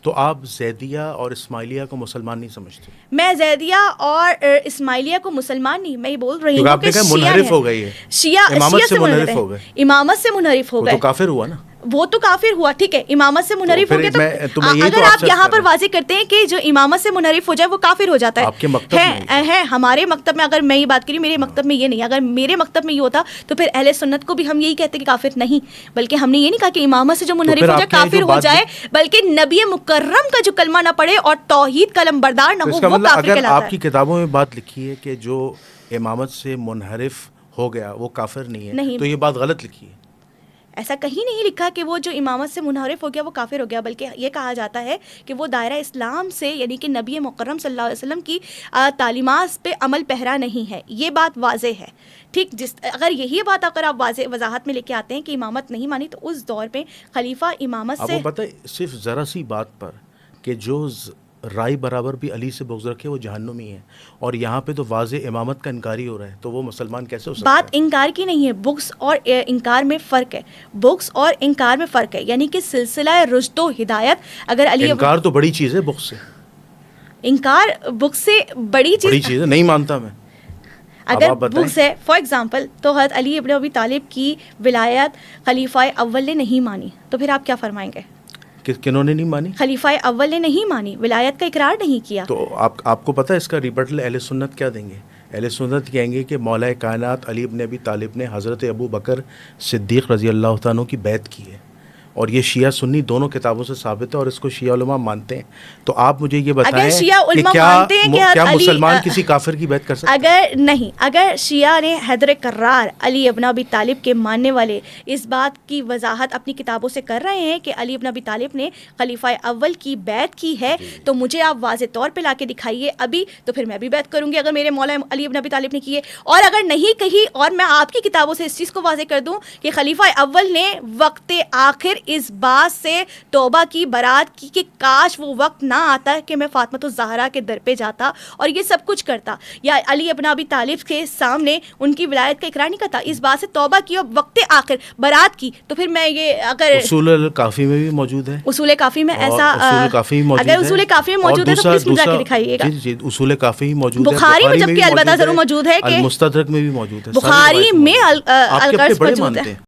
تو آپ زیدیہ اور اسماعیلیہ کو مسلمان نہیں سمجھتے؟ میں زیدیہ اور اسماعیلیہ کو مسلمان نہیں، میں یہ بول رہی کیونکہ ہوں آپ نے کہ کہا منحرف ہو گئی ہے، شیعہ امامت سے منحرف منحرف ہو گئے، امامت سے منحرف ہو وہ گئے، تو کافر ہوا نا۔ وہ تو کافر ہوا، ٹھیک ہے، امامت سے منحرف ہو گئے، تو میں اگر آپ یہاں پر واضح کرتے ہیں کہ جو امامت سے منحرف ہو جائے وہ کافر ہو جاتا ہے، آپ کے مکتب میں ہے ہمارے مکتب میں، اگر میں یہ بات کری میرے مکتب میں یہ نہیں، اگر میرے مکتب میں یہ ہوتا تو پھر اہل سنت کو بھی ہم یہی کہتے کہ کافر نہیں، بلکہ ہم نے یہ نہیں کہا کہ امامت سے جو منحرف ہو جائے کافر ہو جائے، بلکہ نبی مکرم کا جو کلمہ نہ پڑھے اور توحید کا علمبردار نہ ہو وہ کافر کہلاتا ہے۔ اگر آپ کی کتابوں میں بات لکھی ہے کہ جو امامت سے منحرف ہو گیا وہ کافر نہیں ہے، تو یہ بات غلط لکھی ہے۔ ایسا کہیں نہیں لکھا کہ وہ جو امامت سے منحرف ہو گیا وہ کافر ہو گیا، بلکہ یہ کہا جاتا ہے کہ وہ دائرہ اسلام سے، یعنی کہ نبی مکرم صلی اللہ علیہ وسلم کی تعلیمات پہ عمل پیرا نہیں ہے، یہ بات واضح ہے، ٹھیک۔ اگر یہی بات اگر آپ وضاحت میں لے کے آتے ہیں کہ امامت نہیں مانی، تو اس دور پہ خلیفہ امامت سے، آپ کو پتہ ہے صرف ذرا سی بات پر کہ جو رائے برابر بھی علی سے بغض رکھے وہ جہنمی ہے، اور یہاں پہ تو واضح امامت کا انکاری ہو رہا ہے، تو وہ مسلمان کیسے ہو سکتا ہے؟ بات انکار کی نہیں ہے، بغض اور انکار میں فرق ہے، بغض اور انکار میں فرق ہے، یعنی کہ سلسلہ رشد و ہدایت، اگر علی انکار تو بڑی چیز ہے، بغض سے انکار بغض سے بڑی چیز ہے، نہیں مانتا میں۔ اگر بغض ہے فار ایگزامپل، تو حضرت علی ابن ابی طالب کی ولایت خلیفہ اول نے نہیں مانی، تو پھر آپ کیا فرمائیں گے؟ کنہوں نے نہیں مانی؟ خلیفہ اول نے نہیں مانی، ولایت کا اقرار نہیں کیا۔ تو آپ کو پتہ ہے اس کا ریبٹل اہل سنت کیا دیں گے؟ اہل سنت کہیں گے کہ مولا کائنات علی ابن ابی طالب نے حضرت ابو بکر صدیق رضی اللہ تعالیٰ کی بیعت کی ہے، اور یہ شیعہ سنی دونوں کتابوں سے ثابت ہے، اور اس کو شیعہ علماء مانتے ہیں۔ تو آپ مجھے یہ بتائیں کہ کیا مسلمان کسی کافر کی بیعت کر سکتے ہیں؟ اگر نہیں، اگر شیعہ نے حیدر کرار علی ابن ابی طالب کے ماننے والے اس بات کی وضاحت اپنی کتابوں سے کر رہے ہیں کہ علی ابن ابی طالب نے خلیفہ اول کی بیعت کی ہے، تو مجھے آپ واضح طور پہ لا کے دکھائیے ابھی، تو پھر میں بھی بیعت کروں گی اگر میرے مولا علی ابن ابی طالب نے کی ہے۔ اور اگر نہیں کہی، اور میں آپ کی کتابوں سے اس چیز کو واضح کر دوں کہ خلیفہ اول نے وقت آخر اس بات سے توبہ کی، برات کی کہ کاش وہ وقت نہ آتا کہ میں فاطمہ الزہرا کے در پہ جاتا اور یہ سب کچھ کرتا، یا علی ابن ابی طالب کے سامنے ان کی ولایت کا اقرار نہیں کرتا، اس بات سے توبہ کی اور وقت آخر برات کی، تو پھر میں یہ اگر اصول کافی میں بھی موجود ہے، اصول کافی میں ایسا اگر اصول کافی میں موجود ہے تو پلیز مجھے دکھائیے گا۔ جی اصول کافی موجود ہے، بخاری میں جبکہ البتہ ضرور موجود ہے، کہ المستدرک میں بھی موجود ہے، بخاری میں القرض موجود ہے۔